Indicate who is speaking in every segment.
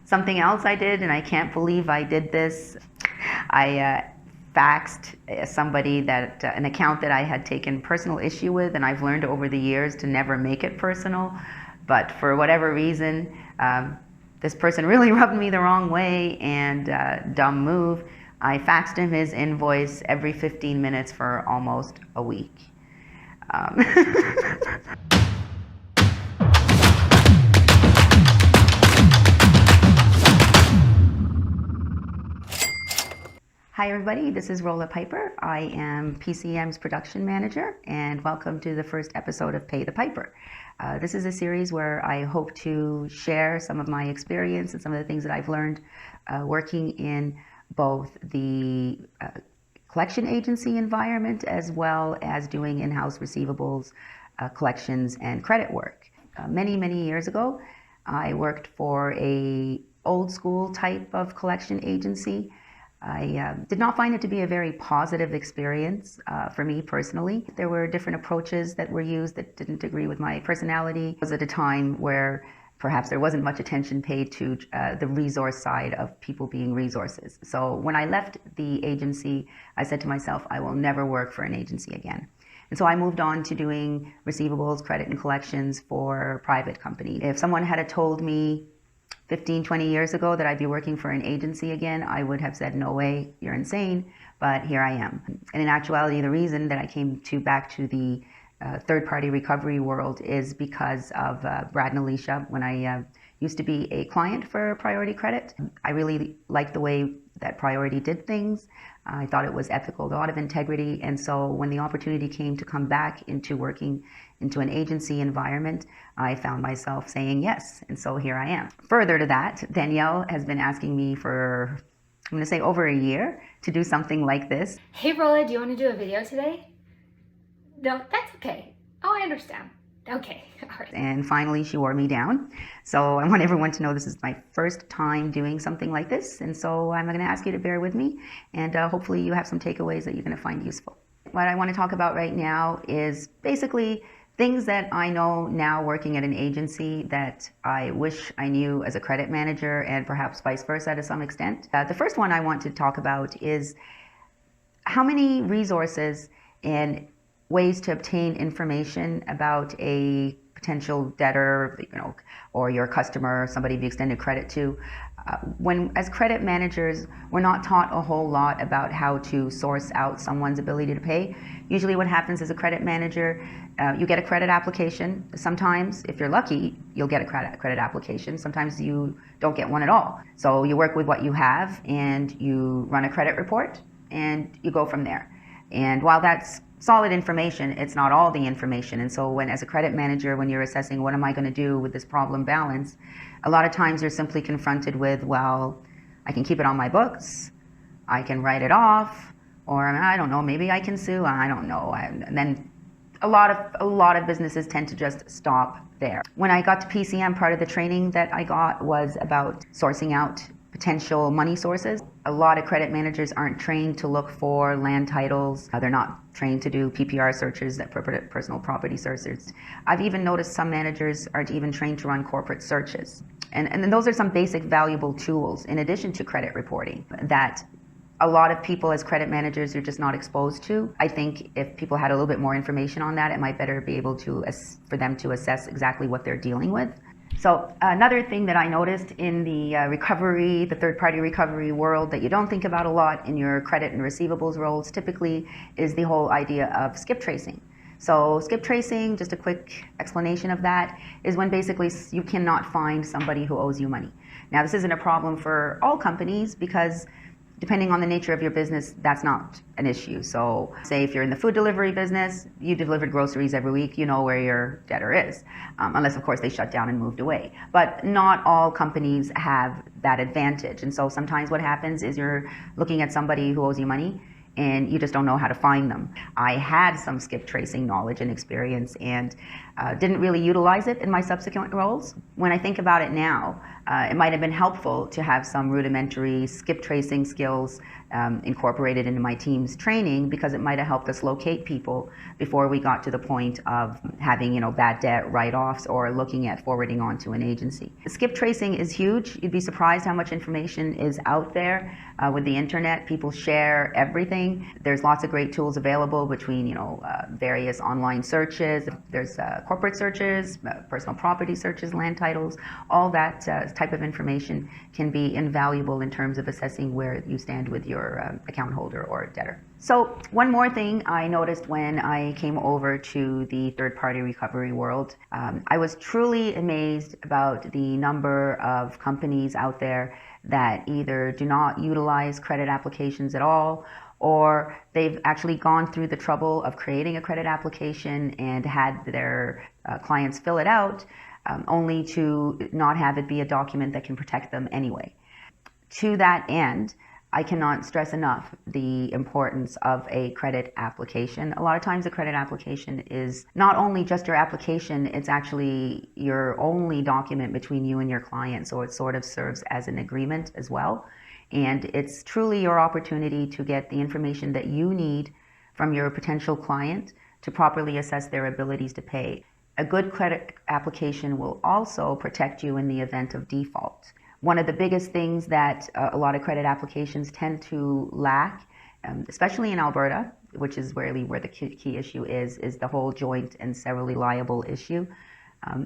Speaker 1: Something else I did, and I can't believe I did this, I faxed somebody that an account that I had taken personal issue with, and I've learned over the years to never make it personal. But for whatever reason, this person really rubbed me the wrong way, and dumb move, I faxed him his invoice every 15 minutes for almost a week. Hi everybody, this is Rolla Piper. I am PCM's production manager, and welcome to the first episode of Pay the Piper. This is a series where I hope to share some of my experience and some of the things that I've learned working in both the collection agency environment as well as doing in-house receivables, collections, and credit work. Many years ago, I worked for a old school type of collection agency. I did not find it to be a very positive experience for me personally. There were different approaches that were used that didn't agree with my personality. It was at a time where perhaps there wasn't much attention paid to the resource side of people being resources. So when I left the agency, I said to myself, I will never work for an agency again. And so I moved on to doing receivables, credit, and collections for private companies. If someone had told me 15, 20 years ago that I'd be working for an agency again, I would have said, no way, you're insane, but here I am. And in actuality, the reason that I came back to the third-party recovery world is because of Brad and Alicia. When I used to be a client for Priority Credit, I really liked the way that Priority did things. I thought it was ethical, a lot of integrity, and so when the opportunity came to come back into working into an agency environment, I found myself saying yes, and so here I am. Further to that, Danielle has been asking me for, I'm going to say over a year, to do something like this.
Speaker 2: Hey Rolla, do you want to do a video today? No, that's okay. Oh, I understand. Okay, all right.
Speaker 1: And finally, she wore me down. So I want everyone to know this is my first time doing something like this, and so I'm going to ask you to bear with me, and hopefully you have some takeaways that you're going to find useful. What I want to talk about right now is basically things that I know now working at an agency that I wish I knew as a credit manager, and perhaps vice versa to some extent. The first one I want to talk about is how many resources and ways to obtain information about a potential debtor, or your customer, somebody you extended credit to. When, as credit managers, we're not taught a whole lot about how to source out someone's ability to pay. Usually what happens as a credit manager, you get a credit application. Sometimes, if you're lucky, you'll get a credit application. Sometimes you don't get one at all. So you work with what you have, and you run a credit report, and you go from there. And while that's solid information, it's not all the information. And so when, as a credit manager, when you're assessing what am I going to do with this problem balance, a lot of times you're simply confronted with, well, I can keep it on my books, I can write it off, or I don't know, maybe I can sue, I don't know. And then a lot of businesses tend to just stop there. When I got to PCM, part of the training that I got was about sourcing out potential money sources. A lot of credit managers aren't trained to look for land titles. They're not trained to do PPR searches, that personal property searches. I've even noticed some managers aren't even trained to run corporate searches. And then those are some basic valuable tools in addition to credit reporting that a lot of people as credit managers are just not exposed to. I think if people had a little bit more information on that, it might better be able to, for them to assess exactly what they're dealing with. So another thing that I noticed in the recovery, the third-party recovery world that you don't think about a lot in your credit and receivables roles typically is the whole idea of skip tracing. So skip tracing, just a quick explanation of that, is when basically you cannot find somebody who owes you money. Now this isn't a problem for all companies because depending on the nature of your business, that's not an issue. So say if you're in the food delivery business, you delivered groceries every week, you know where your debtor is, unless of course they shut down and moved away. But not all companies have that advantage. And so sometimes what happens is you're looking at somebody who owes you money and you just don't know how to find them. I had some skip tracing knowledge and experience, and Didn't really utilize it in my subsequent roles. When I think about it now, it might have been helpful to have some rudimentary skip tracing skills incorporated into my team's training, because it might have helped us locate people before we got to the point of having, bad debt write-offs or looking at forwarding on to an agency. Skip tracing is huge. You'd be surprised how much information is out there with the internet. People share everything. There's lots of great tools available between, various online searches. There's corporate searches, personal property searches, land titles. All that type of information can be invaluable in terms of assessing where you stand with your account holder or debtor. So one more thing I noticed when I came over to the third-party recovery world, I was truly amazed about the number of companies out there that either do not utilize credit applications at all, or they've actually gone through the trouble of creating a credit application and had their clients fill it out, only to not have it be a document that can protect them anyway. To that end, I cannot stress enough the importance of a credit application. A lot of times a credit application is not only just your application, it's actually your only document between you and your client, so it sort of serves as an agreement as well. And it's truly your opportunity to get the information that you need from your potential client to properly assess their abilities to pay. A good credit application will also protect you in the event of default. One of the biggest things that a lot of credit applications tend to lack, especially in Alberta, which is really where the key issue is the whole joint and severally liable issue.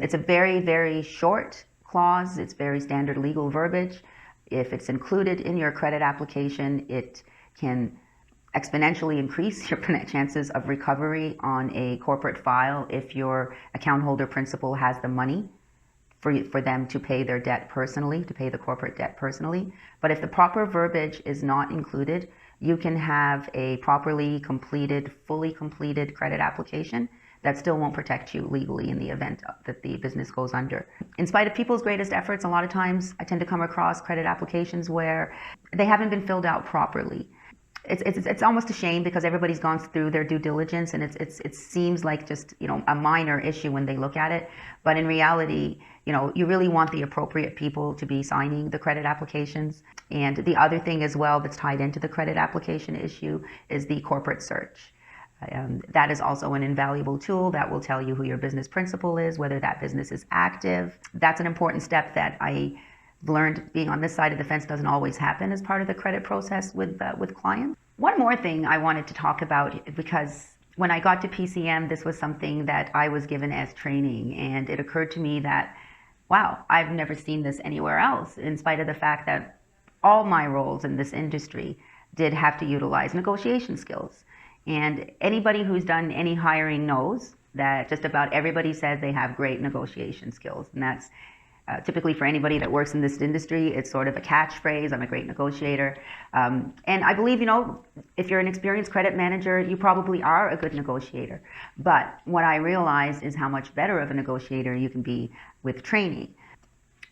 Speaker 1: It's a very, very short clause. It's very standard legal verbiage. If it's included in your credit application, it can exponentially increase your chances of recovery on a corporate file if your account holder principal has the money for them to pay their debt personally, to pay the corporate debt personally. But if the proper verbiage is not included, you can have a properly completed, fully completed credit application that still won't protect you legally in the event that the business goes under. In spite of people's greatest efforts, a lot of times I tend to come across credit applications where they haven't been filled out properly. It's almost a shame, because everybody's gone through their due diligence, and it seems like just a minor issue when they look at it. But in reality, you really want the appropriate people to be signing the credit applications. And the other thing as well that's tied into the credit application issue is the corporate search. That is also an invaluable tool that will tell you who your business principal is, whether that business is active. That's an important step that I learned being on this side of the fence doesn't always happen as part of the credit process with clients. One more thing I wanted to talk about, because when I got to PCM, this was something that I was given as training, and it occurred to me that, wow, I've never seen this anywhere else, in spite of the fact that all my roles in this industry did have to utilize negotiation skills. And anybody who's done any hiring knows that just about everybody says they have great negotiation skills, and that's typically for anybody that works in this industry, it's sort of a catchphrase, I'm a great negotiator. And I believe, if you're an experienced credit manager, you probably are a good negotiator. But what I realized is how much better of a negotiator you can be with training.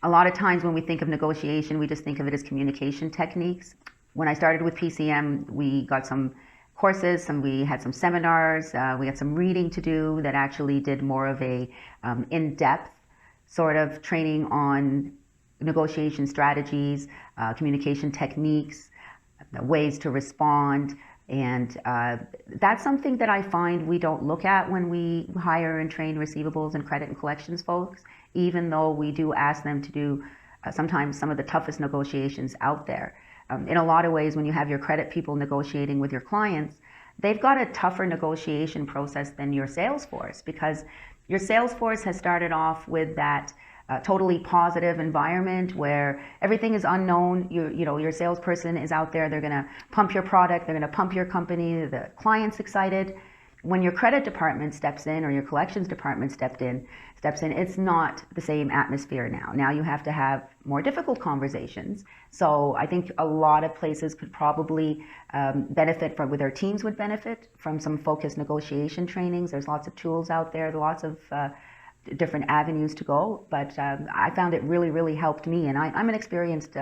Speaker 1: A lot of times when we think of negotiation, we just think of it as communication techniques. When I started with PCM, we got some courses, and we had some seminars, we had some reading to do that actually did more of a in-depth sort of training on negotiation strategies, communication techniques, ways to respond. And that's something that I find we don't look at when we hire and train receivables and credit and collections folks, even though we do ask them to do sometimes some of the toughest negotiations out there. In a lot of ways, when you have your credit people negotiating with your clients, they've got a tougher negotiation process than your sales force, because your sales force has started off with that totally positive environment where everything is unknown. Your salesperson is out there, they're gonna pump your product, they're gonna pump your company, the client's excited. When your credit department steps in, or your collections department steps in, it's not the same atmosphere now. Now you have to have more difficult conversations. So I think a lot of places could probably benefit from, with their teams would benefit from some focused negotiation trainings. There's lots of tools out there, lots of different avenues to go, but I found it really helped me. And I'm an experienced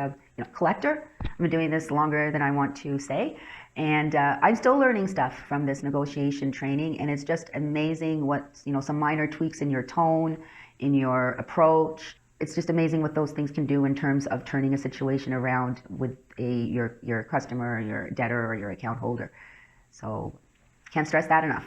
Speaker 1: collector. I've been doing this longer than I want to say, and I'm still learning stuff from this negotiation training. And it's just amazing what some minor tweaks in your tone, in your approach. It's just amazing what those things can do in terms of turning a situation around with your customer, your debtor, or your account holder. So can't stress that enough.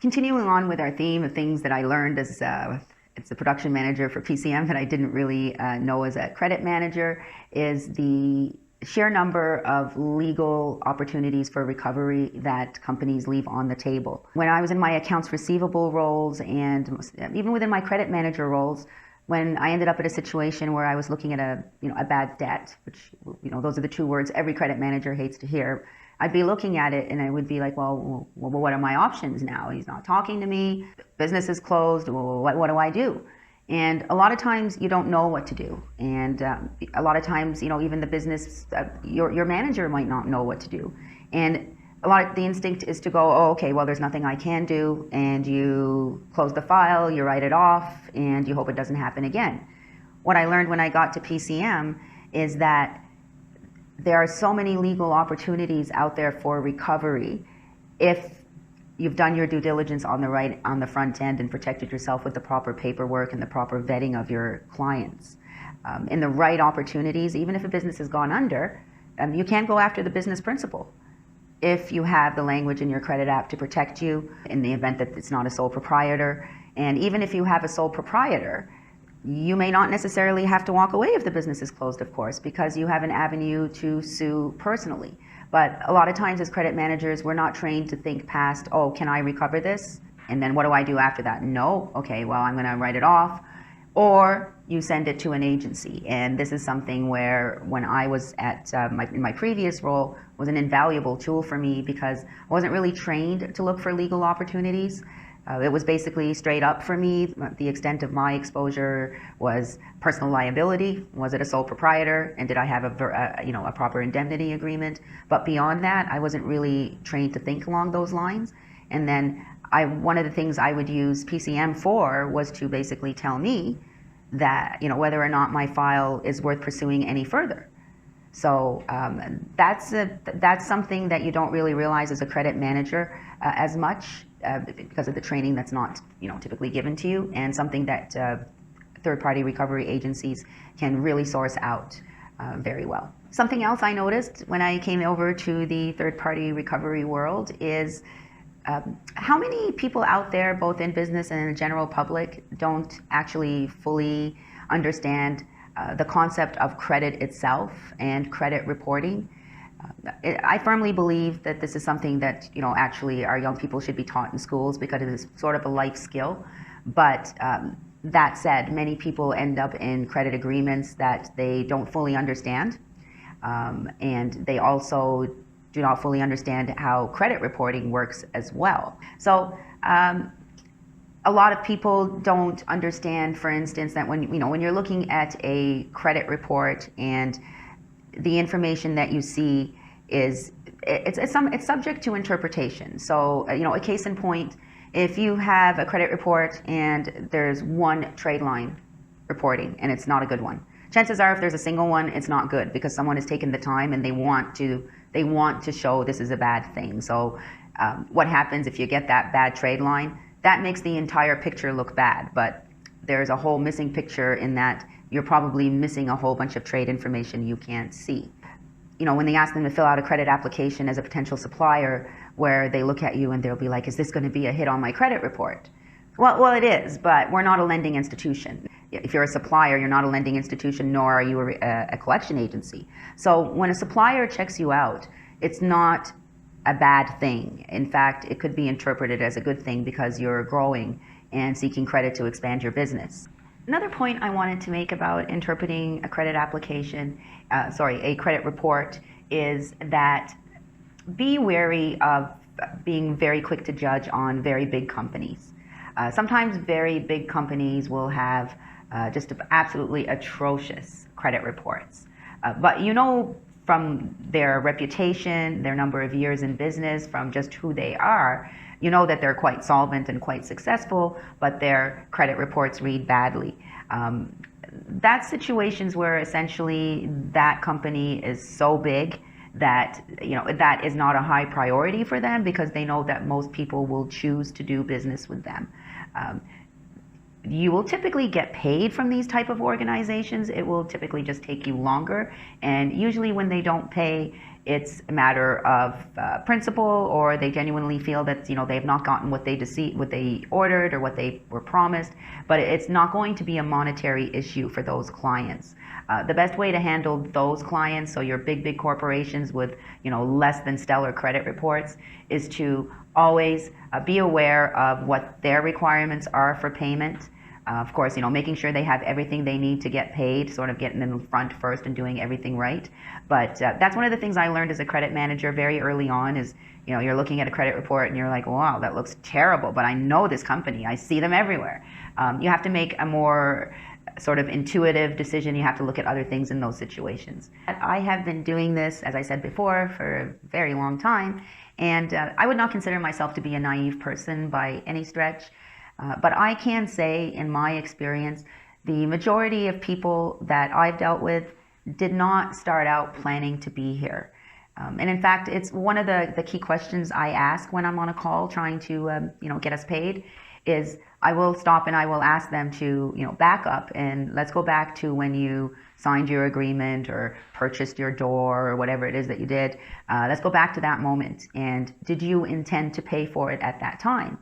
Speaker 1: Continuing on with our theme of things that I learned as the production manager for PCM that I didn't really know as a credit manager is the sheer number of legal opportunities for recovery that companies leave on the table. When I was in my accounts receivable roles and even within my credit manager roles, when I ended up at a situation where I was looking at a bad debt, which those are the two words every credit manager hates to hear, I'd be looking at it and I would be like, well, what are my options now? He's not talking to me. Business is closed. Well, what do I do? And a lot of times you don't know what to do. And a lot of times, even the business, your manager might not know what to do. And a lot of the instinct is to go, oh, okay, well, there's nothing I can do. And you close the file, you write it off, and you hope it doesn't happen again. What I learned when I got to PCM is that there are so many legal opportunities out there for recovery if you've done your due diligence on the front end and protected yourself with the proper paperwork and the proper vetting of your clients. In the right opportunities, even if a business has gone under, you can't go after the business principal if you have the language in your credit app to protect you in the event that it's not a sole proprietor. And even if you have a sole proprietor, you may not necessarily have to walk away if the business is closed, of course, because you have an avenue to sue personally. But a lot of times as credit managers, we're not trained to think past, oh, can I recover this? And then what do I do after that? No, okay, well, I'm going to write it off. Or you send it to an agency. And this is something where when I was at in my previous role was an invaluable tool for me because I wasn't really trained to look for legal opportunities. It was basically straight up for me. The extent of my exposure was personal liability. Was it a sole proprietor? And did I have a proper indemnity agreement? But beyond that, I wasn't really trained to think along those lines. And then one of the things I would use PCM for was to basically tell me that, whether or not my file is worth pursuing any further. So that's something that you don't really realize as a credit manager as much because of the training that's not typically given to you, and something that third-party recovery agencies can really source out very well. Something else I noticed when I came over to the third-party recovery world is how many people out there, both in business and in the general public, don't actually fully understand the concept of credit itself and credit reporting. I firmly believe that this is something that actually our young people should be taught in schools because it is sort of a life skill. But that said, many people end up in credit agreements that they don't fully understand, and they also do not fully understand how credit reporting works as well. So a lot of people don't understand, for instance, that when you're looking at a credit report and the information that you see it's subject to interpretation. So a case in point, if you have a credit report and there's one trade line reporting and it's not a good one, chances are if there's a single one, it's not good because someone has taken the time and they want to show this is a bad thing. So what happens if you get that bad trade line? That makes the entire picture look bad, but there's a whole missing picture in that you're probably missing a whole bunch of trade information you can't see. When they ask them to fill out a credit application as a potential supplier, where they look at you and they'll be like, is this going to be a hit on my credit report? Well, it is, but we're not a lending institution. If you're a supplier, you're not a lending institution, nor are you a collection agency. So when a supplier checks you out, it's not a bad thing. In fact, it could be interpreted as a good thing because you're growing and seeking credit to expand your business. Another point I wanted to make about interpreting a credit application, a credit report, is that be wary of being very quick to judge on very big companies. Sometimes very big companies will have just absolutely atrocious credit reports. But from their reputation, their number of years in business, from just who they are, you know that they're quite solvent and quite successful, but their credit reports read badly. That's situations where essentially that company is so big that that is not a high priority for them, because they know that most people will choose to do business with them. You will typically get paid from these type of organizations. It will typically just take you longer, and usually when they don't pay, it's a matter of principle, or they genuinely feel that they have not gotten what they ordered or what they were promised. But it's not going to be a monetary issue for those clients. The best way to handle those clients, so your big corporations with less than stellar credit reports, is to always be aware of what their requirements are for payment. Of course, making sure they have everything they need to get paid, sort of getting in front first and doing everything right. But that's one of the things I learned as a credit manager very early on is, you're looking at a credit report and you're like, wow, that looks terrible, but I know this company. I see them everywhere. You have to make a more sort of intuitive decision. You have to look at other things in those situations. I have been doing this, as I said before, for a very long time, and I would not consider myself to be a naive person by any stretch. But I can say, in my experience, the majority of people that I've dealt with did not start out planning to be here. And in fact, it's one of the key questions I ask when I'm on a call trying to get us paid, is I will stop and I will ask them to back up, and let's go back to when you signed your agreement or purchased your door or whatever it is that you did. Let's go back to that moment, and did you intend to pay for it at that time?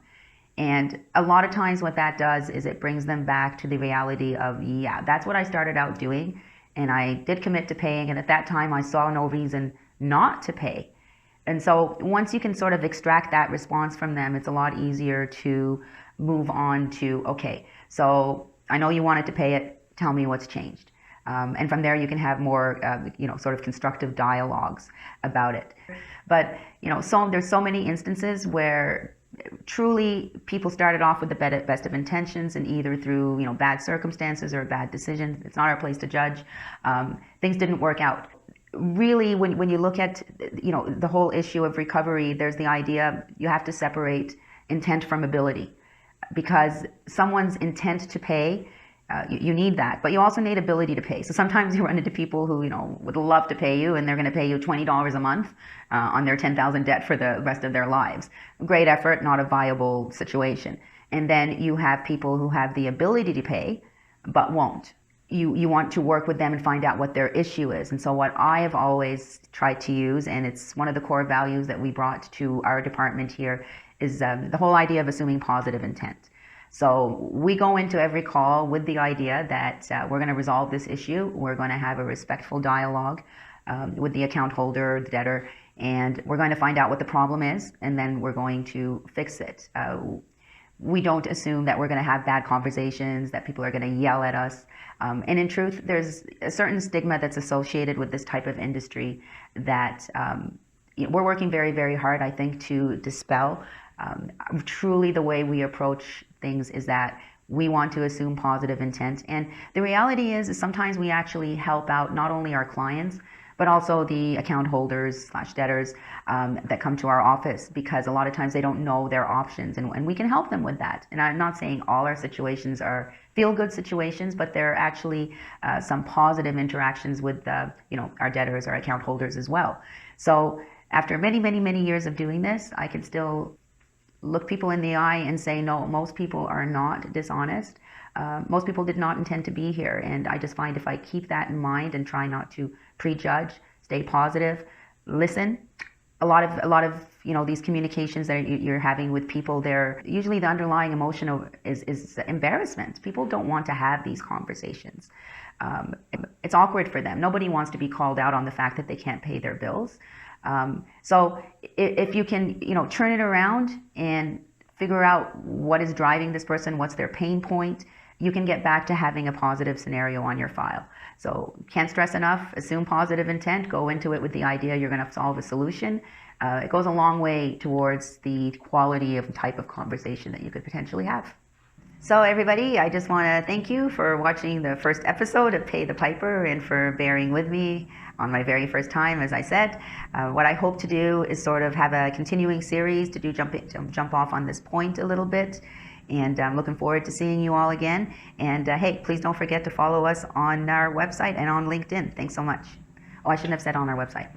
Speaker 1: And a lot of times what that does is it brings them back to the reality of, yeah, that's what I started out doing, and I did commit to paying, and at that time I saw no reason not to pay. And so once you can sort of extract that response from them, it's a lot easier to move on to, okay, so I know you wanted to pay it, tell me what's changed. And from there you can have more, sort of constructive dialogues about it. But, there's so many instances where truly people started off with the best of intentions, and either through bad circumstances or bad decisions, it's not our place to judge, things didn't work out. Really, when you look at the whole issue of recovery, there's the idea you have to separate intent from ability, because someone's intent to pay, you need that, but you also need ability to pay. So sometimes you run into people who would love to pay you, and they're going to pay you $20 a month on their $10,000 debt for the rest of their lives. Great effort, not a viable situation. And then you have people who have the ability to pay but won't. You want to work with them and find out what their issue is. And so what I have always tried to use, and it's one of the core values that we brought to our department here, is the whole idea of assuming positive intent. So we go into every call with the idea that we're going to resolve this issue. We're going to have a respectful dialogue with the account holder, the debtor, and we're going to find out what the problem is, and then we're going to fix it. We don't assume that we're going to have bad conversations, that people are going to yell at us. And in truth, there's a certain stigma that's associated with this type of industry that we're working very, very hard, I think, to dispel. Truly, the way we approach things is that we want to assume positive intent. And the reality is sometimes we actually help out not only our clients, but also the account holders / debtors that come to our office, because a lot of times they don't know their options, and we can help them with that. And I'm not saying all our situations are feel-good situations, but there are actually some positive interactions with our debtors, our account holders as well. So after many, many, many years of doing this, I can still look people in the eye and say, no, most people are not dishonest. Most people did not intend to be here. And I just find if I keep that in mind and try not to prejudge, stay positive, listen, a lot of these communications that you're having with people, they're usually the underlying emotion is embarrassment. People don't want to have these conversations. It's awkward for them. Nobody wants to be called out on the fact that they can't pay their bills. So if you can, turn it around and figure out what is driving this person, what's their pain point, you can get back to having a positive scenario on your file. So can't stress enough, assume positive intent, go into it with the idea you're going to solve a solution. It goes a long way towards the quality of type of conversation that you could potentially have. So everybody, I just want to thank you for watching the first episode of Pay the Piper and for bearing with me on my very first time, as I said. What I hope to do is sort of have a continuing series to jump off on this point a little bit. And I'm looking forward to seeing you all again. And hey, please don't forget to follow us on our website and on LinkedIn. Thanks so much. Oh, I shouldn't have said on our website.